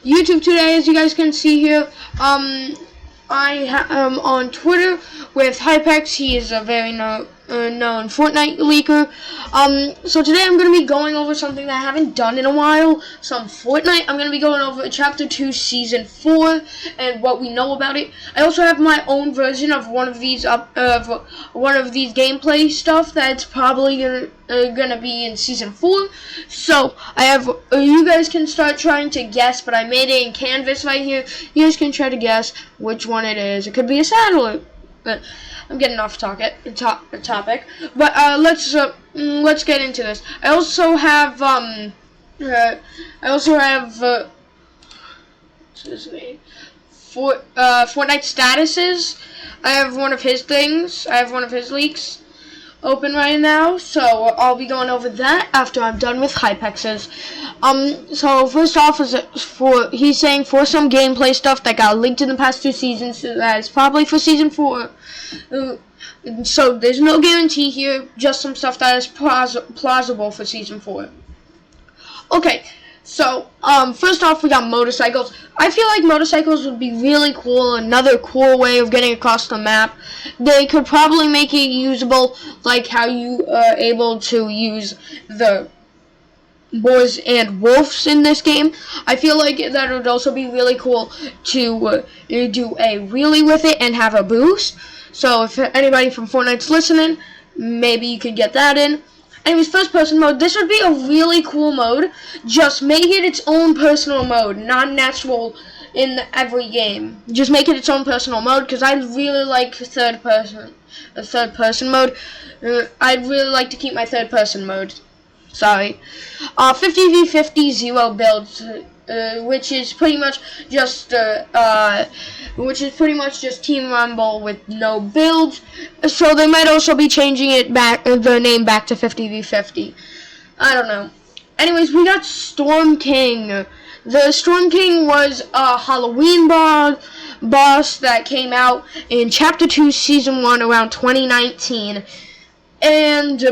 YouTube today, as you guys can see here. I am on Twitter with Hypex. He is a very known Fortnite leaker. So today I'm going to be going over something that I haven't done in a while, some Fortnite. I'm going to be going over Chapter 2, Season 4, and what we know about it. I also have my own version of one of these gameplay stuff that's probably gonna be in Season 4. So I have you guys can start trying to guess, but I made it in Canvas right here. You guys can try to guess which one it is. It could be a satellite, but I'm getting off topic. But let's get into this. I also have what's his name? Fortnite statuses. I have one of his things. I have one of his leaks open right now, so I'll be going over that after I'm done with Hypex's. So first off, he's saying for some gameplay stuff that got leaked in the past 2 seasons, that's probably for Season 4. So there's no guarantee here, just some stuff that is plausible for Season 4. Okay, so first off, we got motorcycles. I feel like motorcycles would be really cool, another cool way of getting across the map. They could probably make it usable like how you are able to use the boys and wolves in this game. I feel like that would also be really cool to do a wheelie with it and have a boost. So if anybody from Fortnite's listening, maybe you could get that in. Anyways, first person mode, this would be a really cool mode. Just make it its own personal mode, not natural in every game. Just make it its own personal mode, because I really like third person mode. I'd really like to keep my third person mode. Sorry. 50v50 0 builds, which is pretty much just Team Rumble with no builds. So they might also be changing it back, the name back to 50v50. I don't know. Anyways, we got Storm King. The Storm King was a Halloween boss that came out in Chapter 2, Season 1 around 2019. And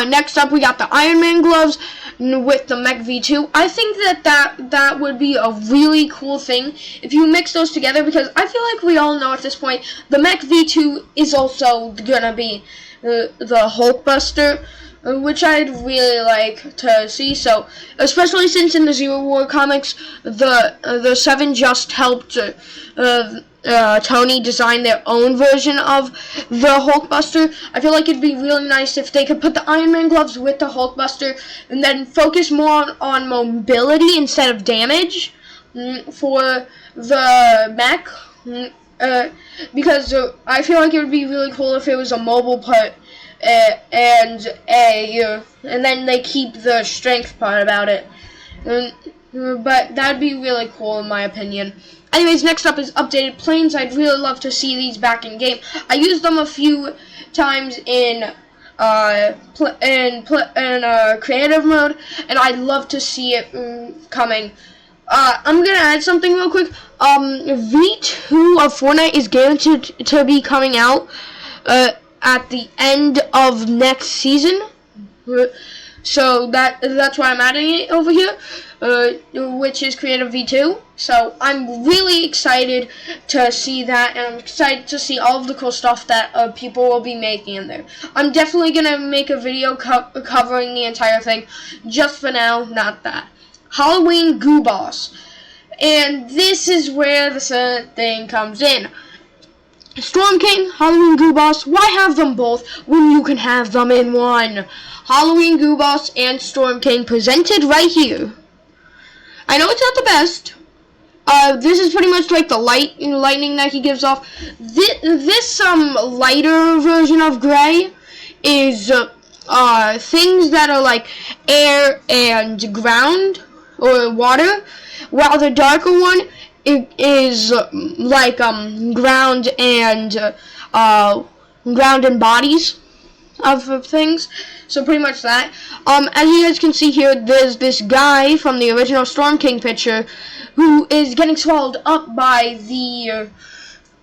next up, we got the Iron Man gloves with the Mech V2. I think that would be a really cool thing if you mix those together, because I feel like we all know at this point the Mech V2 is also gonna be the Hulkbuster, which I'd really like to see. So, especially since in the Zero War comics, the Seven just helped Tony design their own version of the Hulkbuster. I feel like it'd be really nice if they could put the Iron Man gloves with the Hulkbuster and then focus more on mobility instead of damage for the mech. Because I feel like it would be really cool if it was a mobile part and then they keep the strength part about it. But that'd be really cool in my opinion. Anyways, next up is updated planes. I'd really love to see these back in game. I used them a few times in creative mode, and I'd love to see it coming. I'm gonna add something real quick. V2 of Fortnite is guaranteed to be coming out at the end of next season. So that's why I'm adding it over here, which is Creative V2. So I'm really excited to see that, and I'm excited to see all of the cool stuff that people will be making in there. I'm definitely going to make a video covering the entire thing. Just for now, not that. Halloween Goo Boss. And this is where the thing comes in. Storm King, Halloween Goo Boss, why have them both when you can have them in one? Halloween Goo Boss and Storm King presented right here. I know it's not the best. This is pretty much like the lightning that he gives off. This lighter version of gray is things that are like air and ground or water, while the darker one is like ground and bodies of things. So pretty much that. As you guys can see here, there's this guy from the original Storm King picture who is getting swallowed up by the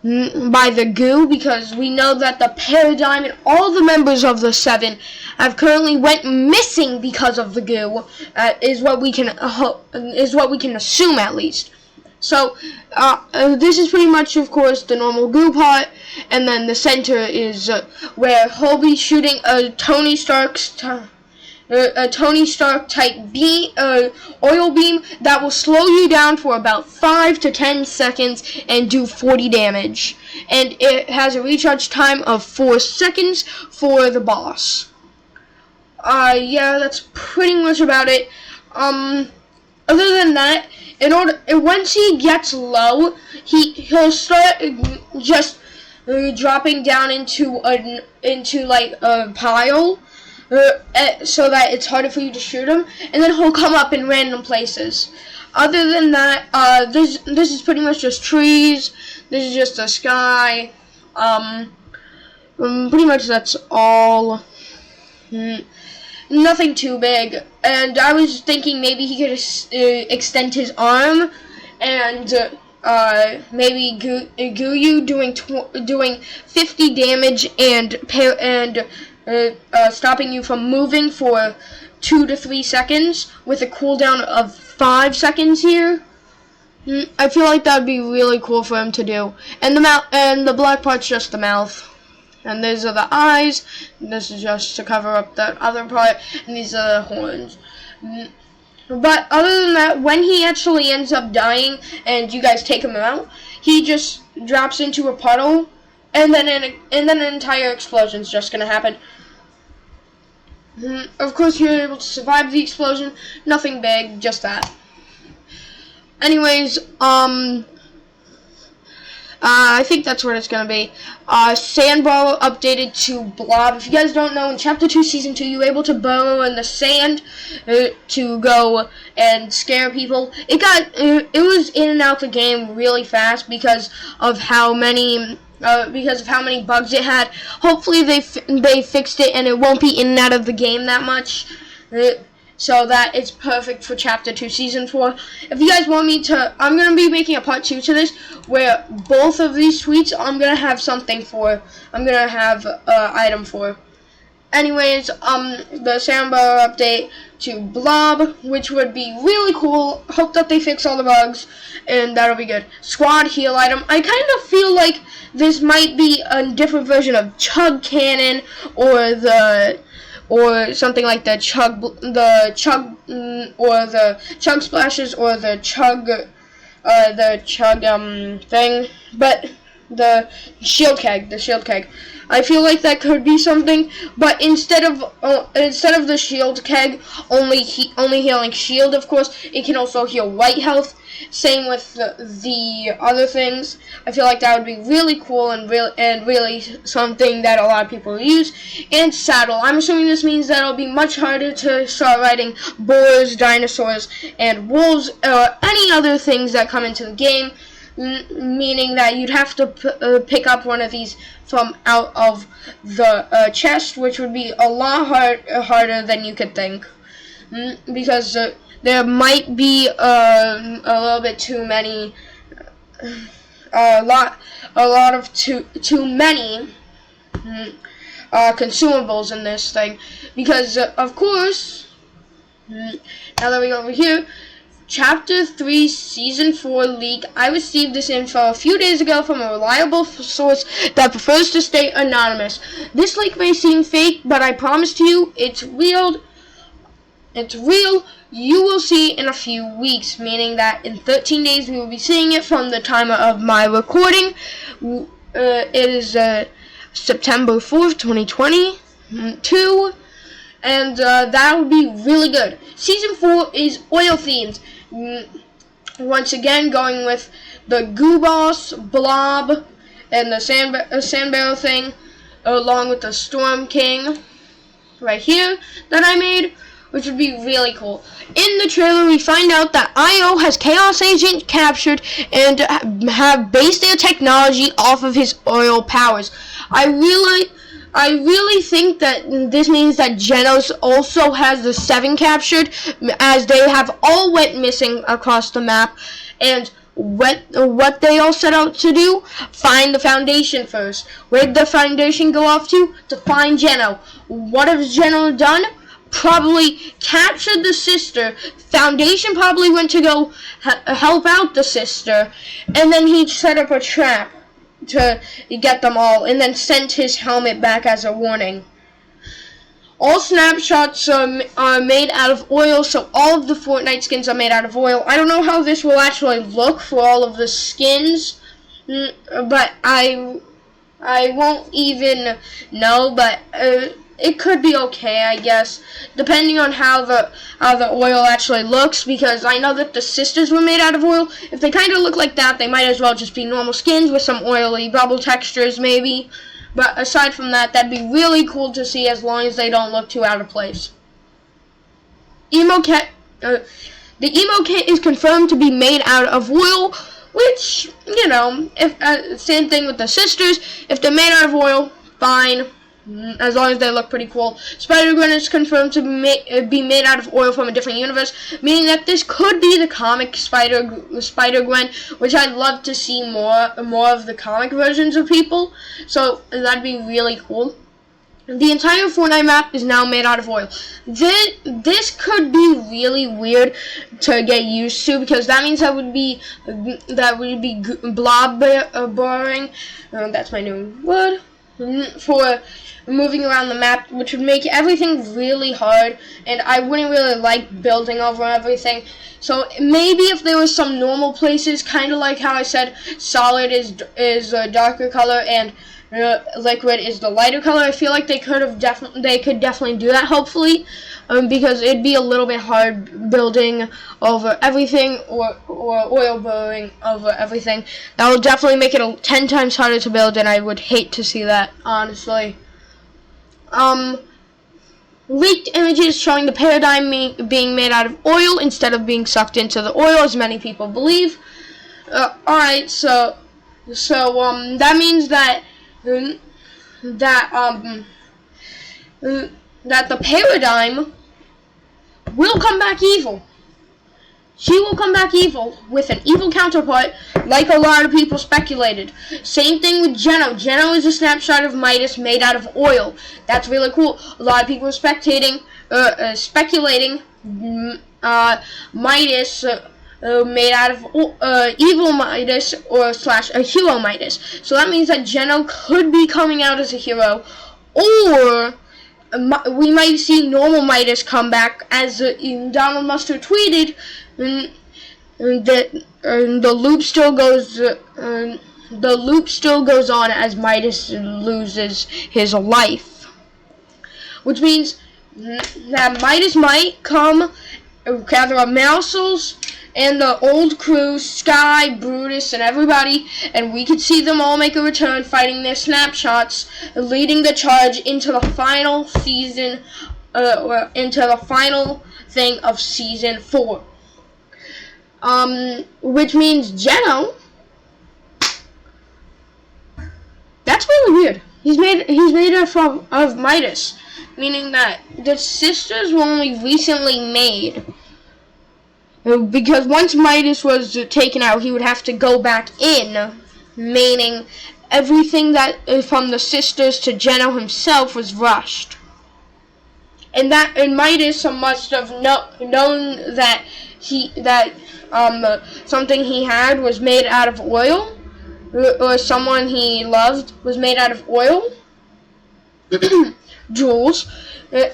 by the goo, because we know that the Paradigm and all the members of the 7 have currently went missing because of the goo. Is what we can assume, at least. So this is pretty much, of course, the normal goo part, and then the center is where he'll be shooting a Tony Stark type oil beam that will slow you down for about 5 to 10 seconds and do 40 damage. And it has a recharge time of 4 seconds for the boss. Yeah, that's pretty much about it. Other than that, once he gets low, he'll start just dropping down into like a pile, so that it's harder for you to shoot him, and then he'll come up in random places. Other than that, this is pretty much just trees. This is just the sky. Pretty much that's all. Nothing too big. And I was thinking maybe he could extend his arm and maybe goo you doing 50 damage and stopping you from moving for 2 to 3 seconds with a cooldown of 5 seconds here. I feel like that would be really cool for him to do. And the black part's just the mouth. And these are the eyes. This is just to cover up that other part. And these are the horns. But other than that, when he actually ends up dying and you guys take him out, he just drops into a puddle, and then an entire explosion is just gonna happen. Of course, you're able to survive the explosion. Nothing big, just that. Anyways, I think that's what it's going to be. Sand burrow updated to blob. If you guys don't know, in Chapter 2, Season 2, you were able to burrow in the sand to go and scare people. It was in and out the game really fast because of how many bugs it had. Hopefully they fixed it and it won't be in and out of the game that much. So that it's perfect for Chapter 2, Season 4. If you guys want me to, I'm going to be making a Part 2 to this, where both of these tweets I'm going to have something for. I'm going to have an item for. Anyways, the Sandbar update to Blob, which would be really cool. Hope that they fix all the bugs, and that'll be good. Squad heal item. I kind of feel like this might be a different version of Chug Cannon, or something like the chug splashes, or the chug thing, but the shield keg. I feel like that could be something, but instead of the shield keg only healing shield, of course, it can also heal white health. Same with the other things. I feel like that would be really cool and really something that a lot of people use. And saddle. I'm assuming this means that it'll be much harder to start riding boars, dinosaurs, and wolves, or any other things that come into the game. Meaning that you'd have to pick up one of these from out of the chest, which would be a lot harder than you could think. Because there might be a little bit too many, a lot of too many consumables in this thing. Because of course, now that we go over here, Chapter 3 Season 4 leak. I received this info a few days ago from a reliable source that prefers to stay anonymous. This leak may seem fake, but I promise to you, it's real. It's real. You will see in a few weeks, meaning that in 13 days we will be seeing it from the time of my recording. It is September 4th, 2022, and that would be really good. Season 4 is oil themed. Once again, going with the Goo Boss, Blob, and the Sand Barrel thing, along with the Storm King right here that I made, which would be really cool. In the trailer, we find out that IO has Chaos Agent captured and have based their technology off of his oil powers. I really think that this means that Genos also has the 7 captured, as they have all went missing across the map. And what they all set out to do? Find the foundation first. Where did the foundation go off to? To find Geno. What has Geno done? Probably captured the sister. Foundation probably went to go help out the sister, and then he set up a trap to get them all, and then sent his helmet back as a warning. All snapshots are made out of oil, so all of the Fortnite skins are made out of oil. I don't know how this will actually look for all of the skins, but I won't even know, but it could be okay, I guess, depending on how the oil actually looks, because I know that the sisters were made out of oil. If they kind of look like that, they might as well just be normal skins with some oily bubble textures, maybe. But aside from that, that'd be really cool to see, as long as they don't look too out of place. The emo kit is confirmed to be made out of oil, which, you know, same thing with the sisters. If they're made out of oil, fine, as long as they look pretty cool. Spider-Gwen is confirmed to be made out of oil from a different universe, meaning that this could be the comic Spider-Gwen, which I'd love to see more of the comic versions of people, so that'd be really cool. The entire Fortnite map is now made out of oil. This could be really weird to get used to, because that means that would be blobbering. That's my new word for moving around the map, which would make everything really hard, and I wouldn't really like building over everything. So maybe if there was some normal places, kind of like how I said solid is a darker color and liquid is the lighter color, I feel like they could definitely do that, hopefully, because it'd be a little bit hard building over everything or oil blowing over everything. That would definitely make it 10 times harder to build, and I would hate to see that, honestly. Leaked images showing the paradigm being made out of oil instead of being sucked into the oil, as many people believe. Alright, so that means that that the paradigm will come back evil. She will come back evil with an evil counterpart, like a lot of people speculated. Same thing with Geno. Geno is a snapshot of Midas made out of oil. That's really cool. A lot of people are speculating Midas made out of evil Midas or slash a hero Midas. So that means that Geno could be coming out as a hero, or we might see normal Midas come back, as Donald Mustard tweeted. The loop still goes on as Midas loses his life, which means that Midas might come, gather up Mousels and the old crew, Sky, Brutus, and everybody, and we could see them all make a return, fighting their snapshots, leading the charge into the final season, into the final thing of season 4. Which means Geno. That's really weird. He's made of Midas, meaning that the sisters were only recently made. Because once Midas was taken out, he would have to go back in, meaning everything that from the sisters to Geno himself was rushed. And Midas must have known that something he had was made out of oil, or someone he loved was made out of oil, jewels.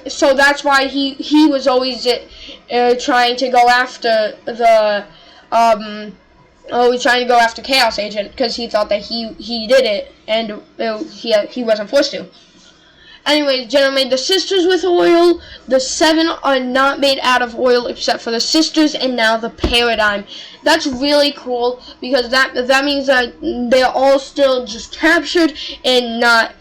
So that's why he was always trying to go after Chaos Agent, because he thought that he did it, and he wasn't forced to. Anyways, Geno made the sisters with oil. The 7 are not made out of oil except for the sisters, and now the paradigm. That's really cool, because that means that they're all still just captured and not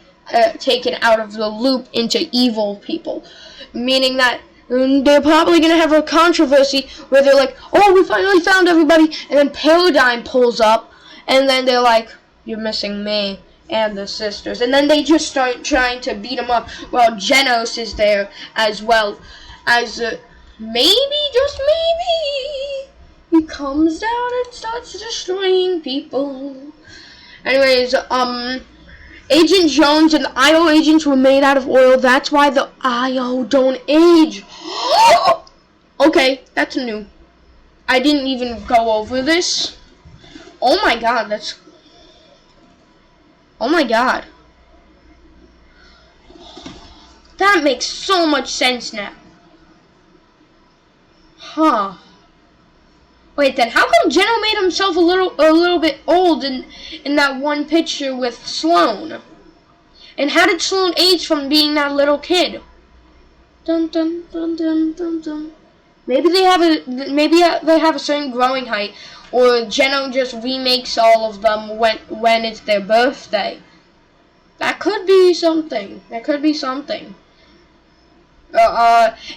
taken out of the loop into evil people. Meaning that they're probably going to have a controversy where they're like, oh, we finally found everybody, and then Paradigm pulls up, and then they're like, you're missing me and the sisters, and then they just start trying to beat them up while Genos is there as well, as maybe, just maybe, he comes down and starts destroying people. Anyways, Agent Jones and the IO agents were made out of oil. That's why the IO don't age. Okay, that's new. I didn't even go over this. Oh my god, that's... Oh my god. That makes so much sense now. Huh. Wait, then how come Geno made himself a little bit old in that one picture with Sloan? And how did Sloan age from being that little kid? Dun dun dun dun dun dun. Maybe they have a certain growing height, or Geno just remakes all of them when it's their birthday. That could be something.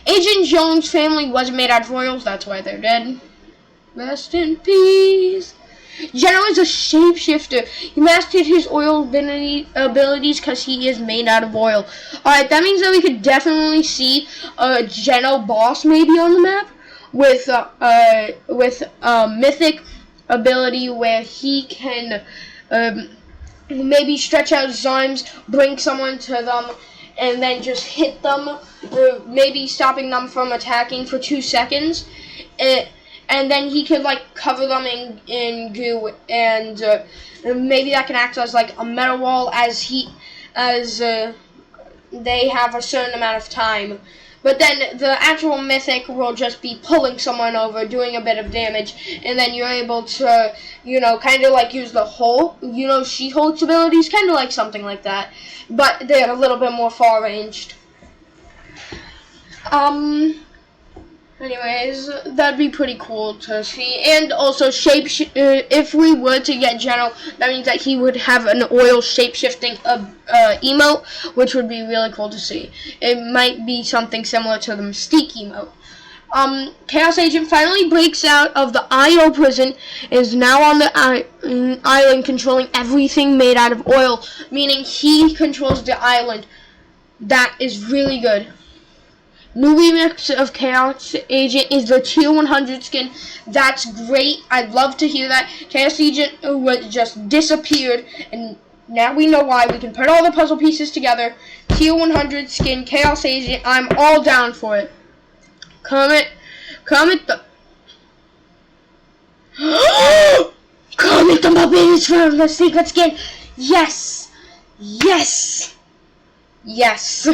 Agent Jones' family wasn't made out of oils, that's why they're dead. Rest in peace. Geno is a shapeshifter. He mastered his oil abilities because he is made out of oil. Alright, that means that we could definitely see Geno boss maybe on the map with mythic ability where he can maybe stretch out his arms, bring someone to them, and then just hit them, maybe stopping them from attacking for 2 seconds. And then he could like cover them in goo, and maybe that can act as like a metal wall as they have a certain amount of time. But then the actual mythic will just be pulling someone over, doing a bit of damage, and then you're able to, kind of like use the Hulk, She-Hulk's abilities, kind of like something like that, but they're a little bit more far-ranged. Anyways, that'd be pretty cool to see. And also, if we were to get Geno, that means that he would have an oil shape-shifting emote, which would be really cool to see. It might be something similar to the Mystique emote. Chaos Agent finally breaks out of the IO prison, is now on the island controlling everything made out of oil, meaning he controls the island. That is really good. New remix of Chaos Agent is the Tier 100 skin. That's great. I'd love to hear that. Chaos Agent was just disappeared, and now we know why. We can put all the puzzle pieces together. Tier 100 skin, Chaos Agent. I'm all down for it. Comment the... Comment the Muppets for the secret skin. Yes. Yes. Yes.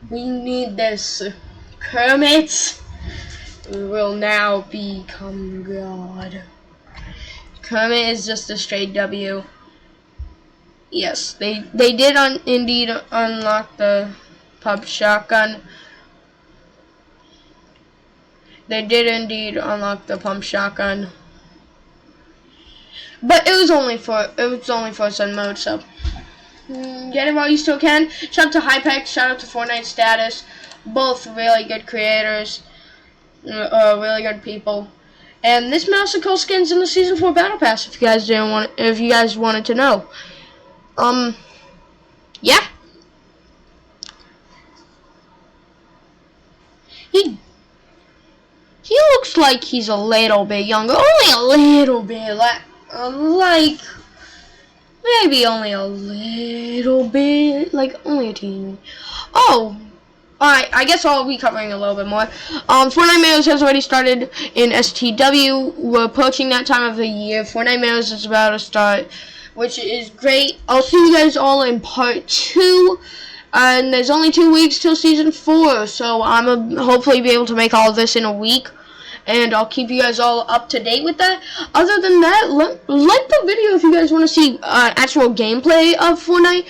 We need this. Kermit will now become God. Kermit is just a straight W. Yes, they did indeed unlock the pump shotgun. They did indeed unlock the pump shotgun. But it was only for Sun mode, so get it while you still can. Shout out to Hypex, shout out to Fortnite Status. Both really good creators, really good people. And this Mouseicle skin's in the Season 4 Battle Pass. If you guys wanted to know. Yeah. He looks like he's a little bit younger, only a little bit, like maybe only a little bit, like only a teeny. Oh, alright, I guess I'll be covering a little bit more. Fortnite Mails has already started in STW. We're approaching that time of the year. Fortnite Mails is about to start, which is great. I'll see you guys all in part 2. And there's only 2 weeks till Season 4, so I'm hopefully be able to make all of this in a week. And I'll keep you guys all up to date with that. Other than that, like the video if you guys want to see actual gameplay of Fortnite.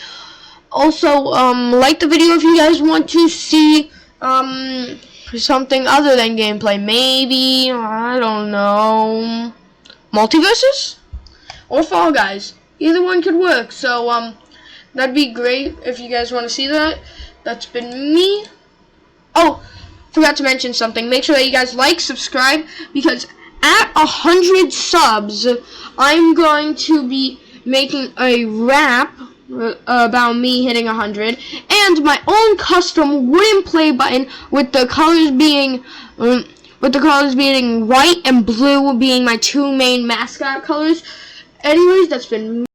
Also, like the video if you guys want to see something other than gameplay. Maybe, I don't know, Multiverses? Or Fall Guys. Either one could work. So, that'd be great if you guys want to see that. That's been me. Oh, forgot to mention something. Make sure that you guys like, subscribe, because at 100 subs, I'm going to be making a rap about me hitting 100, and my own custom wooden play button with the colors being with the colors being white and blue being my two main mascot colors. Anyways, that's been